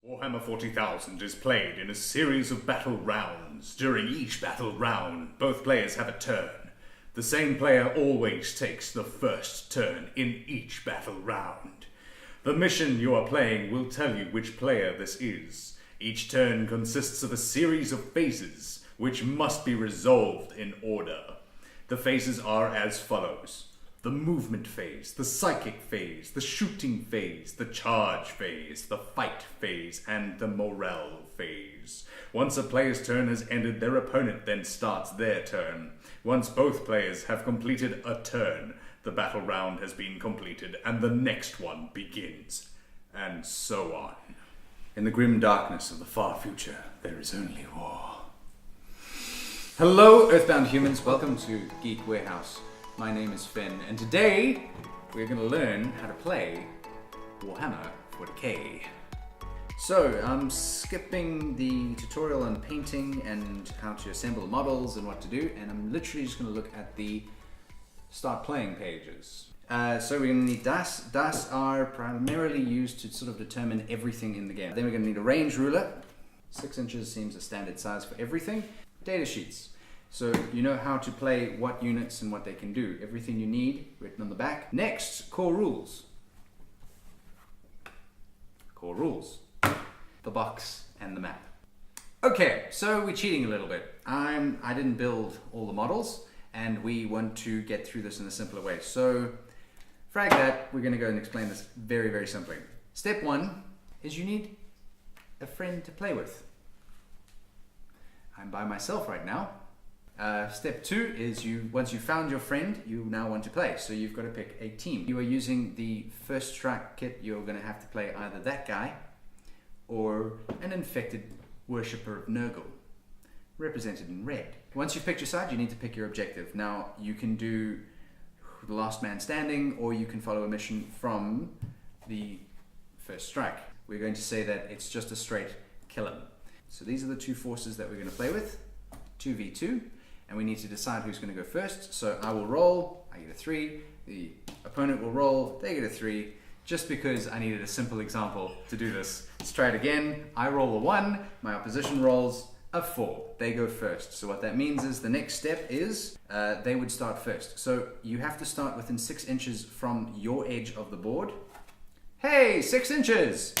Warhammer 40,000 is played in a series of battle rounds. During each battle round, both players have a turn. The same player always takes the first turn in each battle round. The mission you are playing will tell you which player this is. Each turn consists of a series of phases, which must be resolved in order. The phases are as follows: the movement phase, the psychic phase, the shooting phase, the charge phase, the fight phase, and the morale phase. Once a player's turn has ended, their opponent then starts their turn. Once both players have completed a turn, the battle round has been completed and the next one begins, and so on. In the grim darkness of the far future, there is only war. Hello, Earthbound humans. Welcome to GeekWarehouse. My name is Fenn, and today we're going to learn how to play Warhammer 40K. So, I'm skipping the tutorial on painting and how to assemble models and what to do, and I'm literally just going to look at the start playing pages. So we're going to need dice. Dice are primarily used to sort of determine everything in the game. Then we're going to need a range ruler. 6 inches seems a standard size for everything. Data sheets. So you know how to play what units and what they can do. Everything you need written on the back. Next, core rules. Core rules. The box and the map. Okay, so we're cheating a little bit. I didn't build all the models, and we want to get through this in a simpler way. So, frag that, we're going to go and explain this very, very simply. Step 1 is you need a friend to play with. I'm by myself right now. Step 2 is once you've found your friend, you now want to play. So you've got to pick a team. You are using the first strike kit. You're going to have to play either that guy or an infected worshipper of Nurgle, represented in red. Once you've picked your side, you need to pick your objective. Now, you can do the last man standing, or you can follow a mission from the first strike. We're going to say that it's just a straight kill 'em. So these are the two forces that we're going to play with, 2v2, and we need to decide who's going to go first. So I will roll, I get a 3, the opponent will roll, they get a 3, just because I needed a simple example to do this. Let's try it again. I roll a 1, my opposition rolls a 4. They go first. So what that means is the next step is they would start first. So you have to start within 6 inches from your edge of the board. Hey, 6 inches!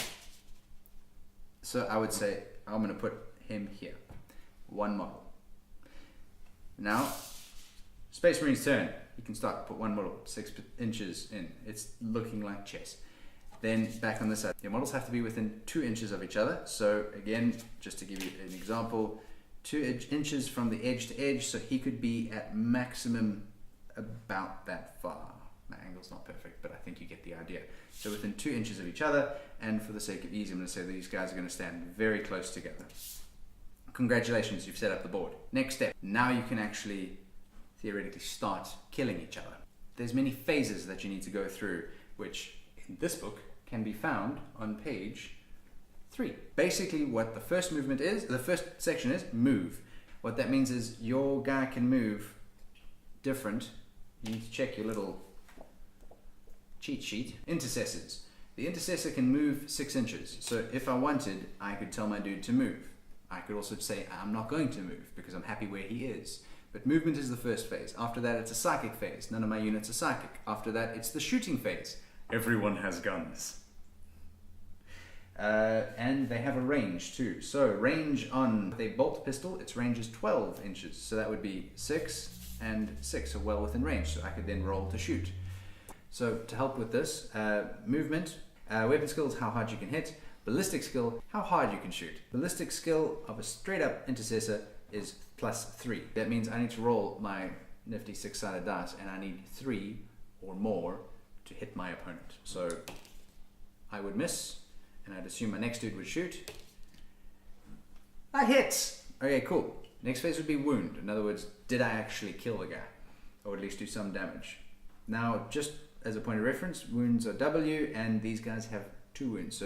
So I would say, I'm going to put him here. 1 model. Now, Space Marine's turn. You can start to put 1 model 6 inches in. It's looking like chess. Then back on this side. Your models have to be within 2 inches of each other. So again, just to give you an example, 2 inches from the edge to edge. So he could be at maximum about that far. My angle's not perfect, but I think you get the idea. So within 2 inches of each other, and for the sake of ease, I'm going to say these guys are going to stand very close together. Congratulations, you've set up the board. Next step, now you can actually theoretically start killing each other. There's many phases that you need to go through, which in this book can be found on page 3. Basically what the first movement is, the first section is move. What that means is your guy can move different. You need to check your little cheat sheet. Intercessors. The intercessor can move 6 inches. So if I wanted, I could tell my dude to move. I could also say I'm not going to move because I'm happy where he is. But movement is the first phase. After that, it's a psychic phase. None of my units are psychic. After that, it's the shooting phase. Everyone has guns. And they have a range too. So range on a bolt pistol, its range is 12 inches. So that would be 6 and 6, so well within range. So I could then roll to shoot. So to help with this, movement, weapon skills, how hard you can hit. Ballistic skill, how hard you can shoot. Ballistic skill of a straight up intercessor is +3. That means I need to roll my nifty 6-sided dice, and I need 3 or more to hit my opponent. So I would miss, and I'd assume my next dude would shoot. I hit! Okay, cool. Next phase would be wound. In other words, did I actually kill the guy? Or at least do some damage? Now, just as a point of reference, wounds are W, and these guys have 2 wounds. So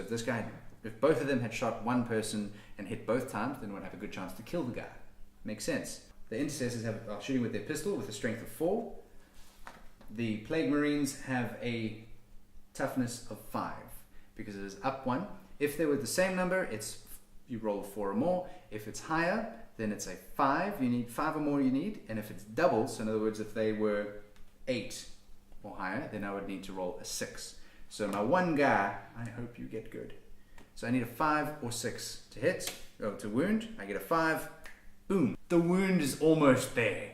if both of them had shot one person and hit both times, then we'd have a good chance to kill the guy. Makes sense. The intercessors are shooting with their pistol with a strength of 4. The Plague Marines have a toughness of 5 because it is up 1 If they were the same number, you roll 4 or more. If it's higher, then it's a 5. You need 5 or more you need. And if it's double, so in other words, if they were 8 or higher, then I would need to roll a 6. So my one guy, I hope you get good. So I need a 5 or 6 to hit, or to wound. I get a 5, boom. The wound is almost there.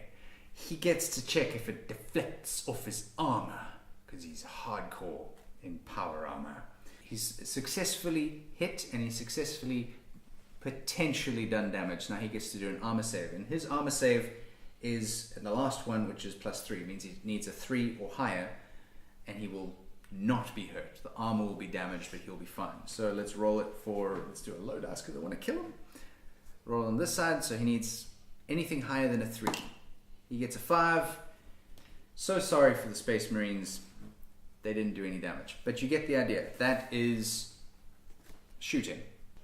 He gets to check if it deflects off his armor, because he's hardcore in power armor. He's successfully hit and he's successfully potentially done damage. Now he gets to do an armor save, and his armor save is the last one, which is +3, means he needs a 3 or higher, and he will not be hurt. The armor will be damaged, but he'll be fine. So let's roll it for, let's do a low dice because I want to kill him. Roll on this side, so he needs anything higher than a 3. He gets a 5. So sorry for the Space Marines. They didn't do any damage, but you get the idea. That is shooting.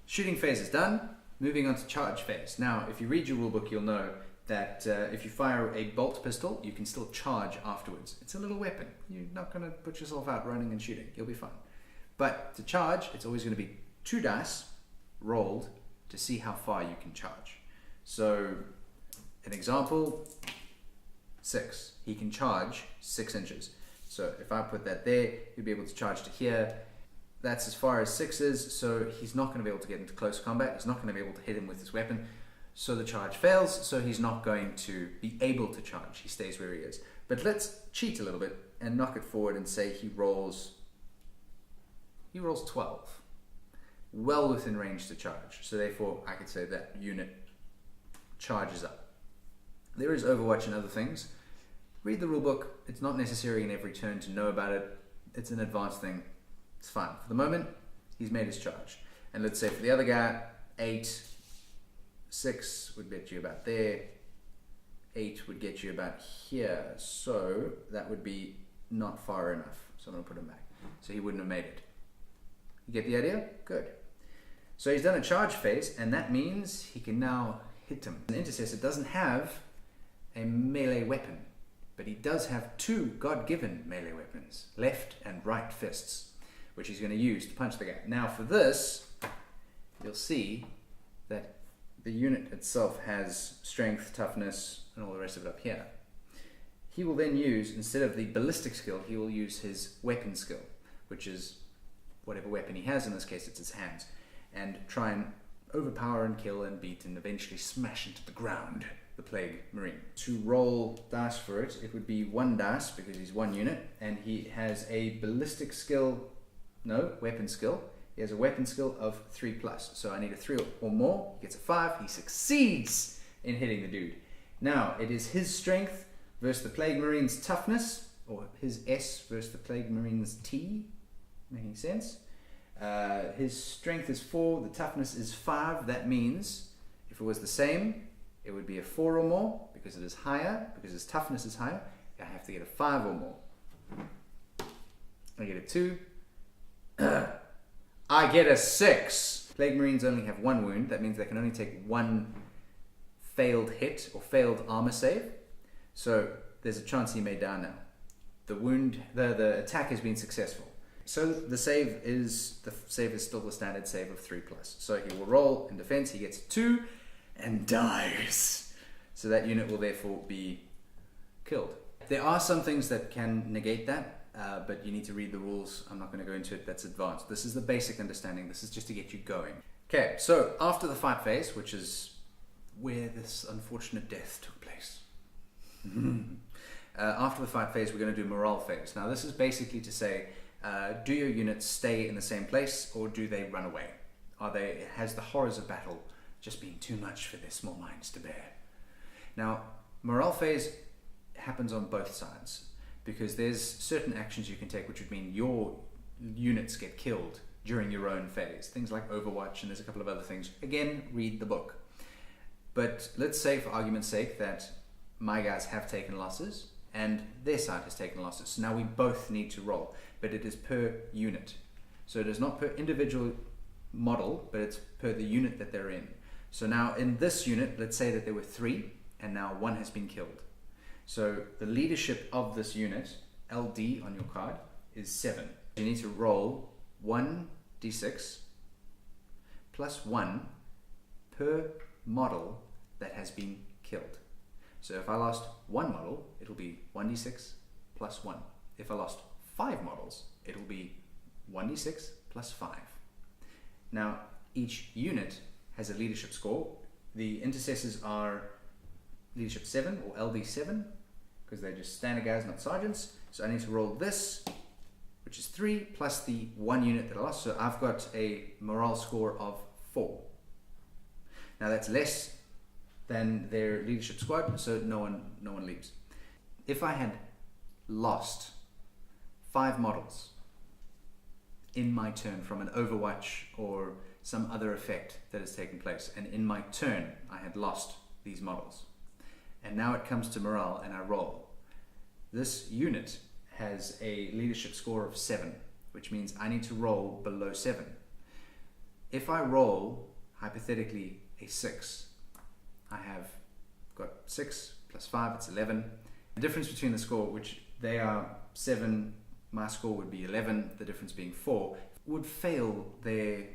Shooting phase is done. Moving on to charge phase. Now, if you read your rulebook, you'll know that if you fire a bolt pistol, you can still charge afterwards. It's a little weapon. You're not going to put yourself out running and shooting. You'll be fine. But to charge, it's always going to be 2 dice rolled to see how far you can charge. So, an example, 6. He can charge 6 inches. So if I put that there, he'll be able to charge to here. That's as far as 6 is, so he's not going to be able to get into close combat. He's not going to be able to hit him with his weapon. So the charge fails, so he's not going to be able to charge. He stays where he is. But let's cheat a little bit and knock it forward and say he rolls 12. Well within range to charge. So therefore, I could say that unit charges up. There is Overwatch and other things. Read the rulebook. It's not necessary in every turn to know about it. It's an advanced thing. It's fine. For the moment, he's made his charge. And let's say for the other guy, 8, 6 would get you about there. 8 would get you about here. So that would be not far enough. So I'm going to put him back. So he wouldn't have made it. You get the idea? Good. So he's done a charge phase, and that means he can now hit him. An intercessor doesn't have a melee weapon, but he does have 2 God-given melee weapons, left and right fists, which he's going to use to punch the guy. Now for this, you'll see that the unit itself has strength, toughness, and all the rest of it up here. He will then use, instead of the ballistic skill, he will use his weapon skill, which is whatever weapon he has. In this case, it's his hands, and try and overpower and kill and beat and eventually smash into the ground the Plague Marine. To roll dice for it, it would be 1 dice because he's 1 unit, and he has a ballistic skill, no, weapon skill. He has a weapon skill of 3+. So I need a 3 or more. He gets a 5. He succeeds in hitting the dude. Now, it is his strength versus the Plague Marine's toughness, or his S versus the Plague Marine's T. Making sense? His strength is 4, the toughness is 5. That means if it was the same, it would be a 4 or more because it is higher, because his toughness is higher. I have to get a 5 or more. I get a 2. I get a 6. Plague Marines only have 1 wound. That means they can only take 1 failed hit or failed armor save. So there's a chance he may die now. The attack has been successful. So the save is still the standard save of 3+. So he will roll in defense. He gets 2 and dies. So that unit will therefore be killed. There are some things that can negate that, but you need to read the rules. I'm not going to go into it. That's advanced. This is the basic understanding. This is just to get you going. Okay, so after the fight phase, which is where this unfortunate death took place. After the fight phase, we're going to do morale phase. Now, this is basically to say, do your units stay in the same place, or do they run away? Has the horrors of battle just been too much for their small minds to bear? Now, morale phase happens on both sides, because there's certain actions you can take which would mean your units get killed during your own phase. Things like Overwatch, and there's a couple of other things. Again, read the book. But let's say, for argument's sake, that my guys have taken losses, and their side has taken losses. So now we both need to roll, but it is per unit. So it is not per individual model, but it's per the unit that they're in. So now in this unit, let's say that there were 3, and now 1 has been killed. So the leadership of this unit, LD on your card, is 7. You need to roll 1d6 plus 1 per model that has been killed. So if I lost 1 model, it'll be 1d6 plus 1. If I lost 5 models, it'll be 1d6 plus 5. Now, each unit has a leadership score. The intercessors are leadership 7 or LD7 because they're just standard guys, not sergeants. So I need to roll this, which is 3, plus the 1 unit that I lost. So I've got a morale score of 4. Now that's less than their leadership squad, so no one leaves. If I had lost 5 models in my turn from an overwatch or some other effect that has taken place, and in my turn I had lost these models, and now it comes to morale and I roll, this unit has a leadership score of 7, which means I need to roll below 7. If I roll hypothetically a 6, I have got 6 plus 5, it's 11. The difference between the score, which they are 7, my score would be 11, the difference being 4, would fail their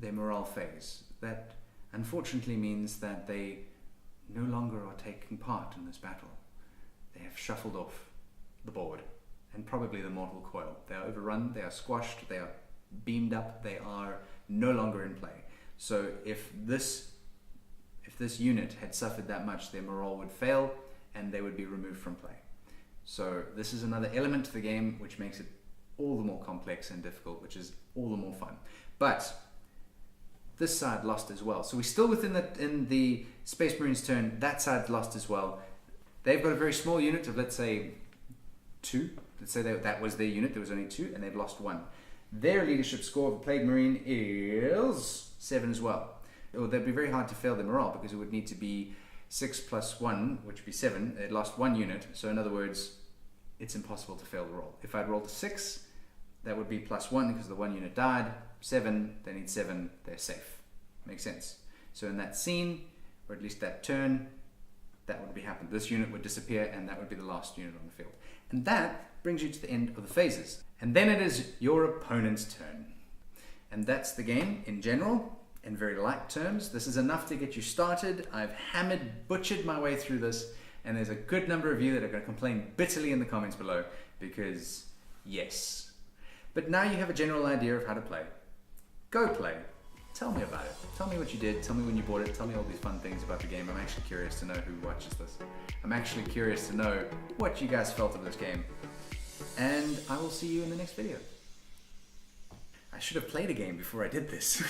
morale phase. That unfortunately means that they no longer are taking part in this battle. They have shuffled off the board, and probably the mortal coil. They are overrun, they are squashed, they are beamed up, they are no longer in play. So if this unit had suffered that much, their morale would fail and they would be removed from play. So this is another element to the game which makes it all the more complex and difficult, which is all the more fun. But this side lost as well. So we're still in the Space Marines turn, that side lost as well. They've got a very small unit of, let's say, 2. Let's say that was their unit, there was only 2, and they've lost 1. Their leadership score of a Plague Marine is 7 as well. That'd be very hard to fail their morale because it would need to be 6 plus 1, which would be 7. They'd lost 1 unit, so in other words, it's impossible to fail the roll. If I'd rolled a 6, that would be plus 1 because the 1 unit died. 7, they need 7, they're safe. Makes sense. So in that scene, or at least that turn, that would be happened. This unit would disappear and that would be the last unit on the field. And that brings you to the end of the phases. And then it is your opponent's turn. And that's the game in general. In very light terms, this is enough to get you started. I've butchered my way through this, and there's a good number of you that are going to complain bitterly in the comments below because yes. But now you have a general idea of how to play. Go play. Tell me about it. Tell me what you did. Tell me when you bought it. Tell me all these fun things about the game. I'm actually curious to know who watches this. I'm actually curious to know what you guys felt of this game. And I will see you in the next video. I should have played a game before I did this.